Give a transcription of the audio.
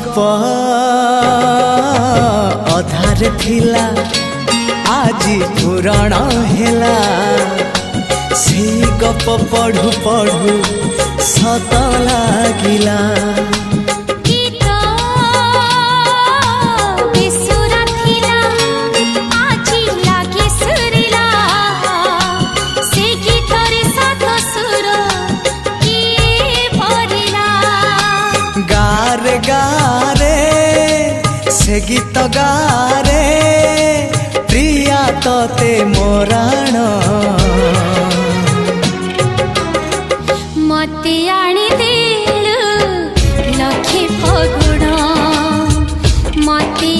गप अधार थिला आजी पुराण हेला से गप पढ़ु पढ़ु सत लागिला गारे गारे से गीत गारे प्रिया तोते मोराण मते आनी देलु लखे फगुण मते